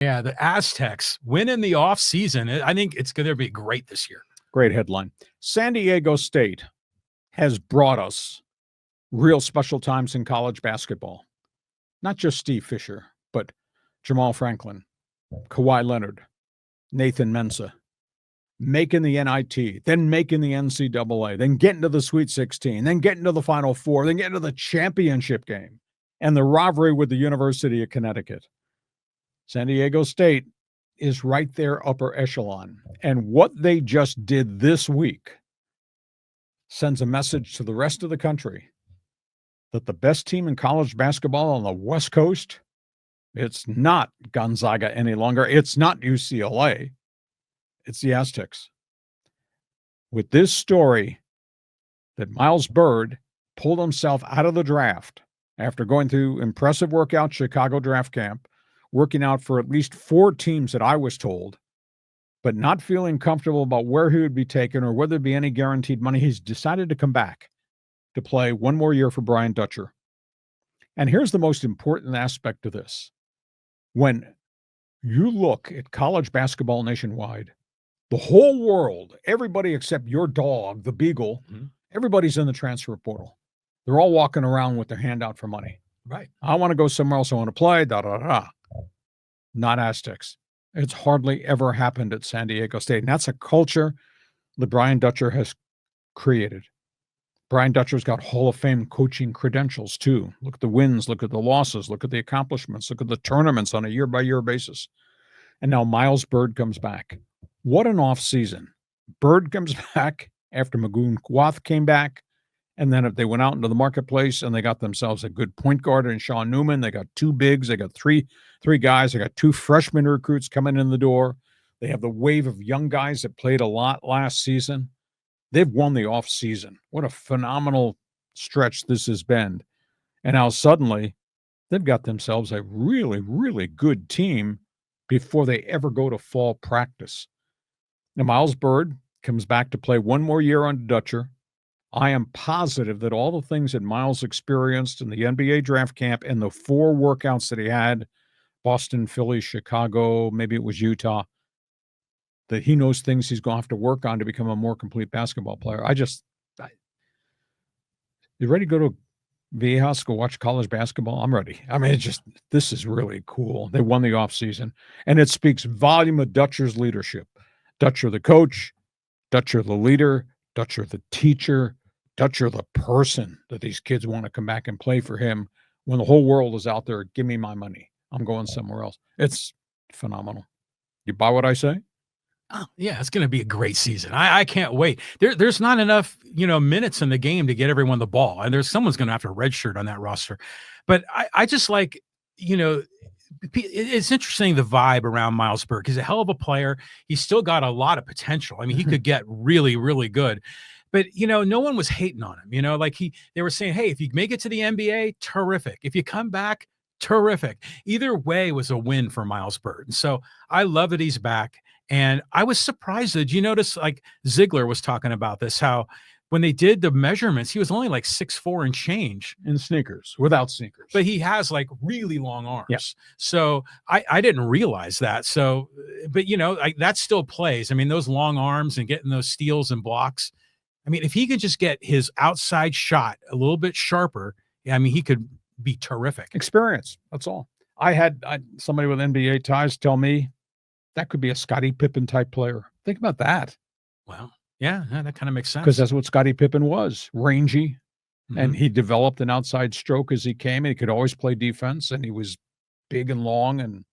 Yeah, the Aztecs win in the offseason. I think it's going to be great this year. Great headline. San Diego State has brought us real special times in college basketball. Not just Steve Fisher, but Jamal Franklin, Kawhi Leonard, Nathan Mensah, making the NIT, then making the NCAA, then getting to the Sweet 16, then getting to the Final Four, then getting to the championship game, and the rivalry with the University of Connecticut. San Diego State is right there upper echelon. And what they just did this week sends a message to the rest of the country that the best team in college basketball on the West Coast, it's not Gonzaga any longer. It's not UCLA. It's the Aztecs. With this story that Miles Byrd pulled himself out of the draft after going through impressive workout Chicago draft camp, working out for at least 4 teams that I was told, but not feeling comfortable about where he would be taken or whether there'd be any guaranteed money, he's decided to come back to play one more year for Brian Dutcher. And here's the most important aspect of this. When you look at college basketball nationwide, the whole world, everybody except your dog, the Beagle, everybody's in the transfer portal. They're all walking around with their hand out for money. Right. I want to go somewhere else. I want to play, da-da-da. Not Aztecs. It's hardly ever happened at San Diego State. And that's a culture that Brian Dutcher has created. Brian Dutcher's got Hall of Fame coaching credentials, too. Look at the wins, look at the losses, look at the accomplishments, look at the tournaments on a year-by-year basis. And now Miles Byrd comes back. What an off-season. Byrd comes back after Magoon Kwath came back. And then if they went out into the marketplace and they got themselves a good point guard in Sean Newman, they got 2 bigs, they got three guys, they got 2 freshman recruits coming in the door. They have the wave of young guys that played a lot last season. They've won the off season. What a phenomenal stretch this has been. And now suddenly they've got themselves a really, really good team before they ever go to fall practice. Now, Miles Byrd comes back to play one more year under Dutcher. I am positive that all the things that Miles experienced in the NBA draft camp and the 4 workouts that he had, Boston, Philly, Chicago, maybe it was Utah, that he knows things he's going to have to work on to become a more complete basketball player. You ready to go to Viejas, go watch college basketball? I'm ready. I mean, this is really cool. They won the offseason, and it speaks volume of Dutcher's leadership. Dutcher the coach, Dutcher the leader, Dutcher the teacher, Dutcher the person that these kids want to come back and play for him when the whole world is out there, give me my money. I'm going somewhere else. It's phenomenal. You buy what I say? Oh, yeah, it's going to be a great season. I can't wait. There's not enough, minutes in the game to get everyone the ball. And someone's going to have to redshirt on that roster. But I just like, it's interesting, the vibe around Miles Byrd. He's a hell of a player. He's still got a lot of potential. I mean, he could get really, really good. But, no one was hating on him. They were saying, hey, if you make it to the NBA, terrific. If you come back, terrific. Either way was a win for Miles Byrd. And so I love that he's back. And I was surprised. Did you notice, like Ziegler was talking about this, how when they did the measurements, he was only like 6'4" and change in sneakers, without sneakers. But he has like really long arms. Yeah. So I didn't realize that. So, but that still plays. I mean, those long arms and getting those steals and blocks. I mean, if he could just get his outside shot a little bit sharper, I mean, he could be terrific. Experience. That's all. I had somebody with NBA ties tell me that could be a Scottie Pippen type player. Think about that. Wow. Yeah, that kind of makes sense. Because that's what Scottie Pippen was, rangy. And he developed an outside stroke as he came, and he could always play defense, and he was big and long, and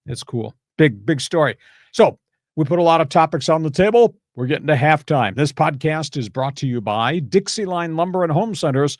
it's cool. Big, big story. So we put a lot of topics on the table. We're getting to halftime. This podcast is brought to you by Dixieline Lumber and Home Centers.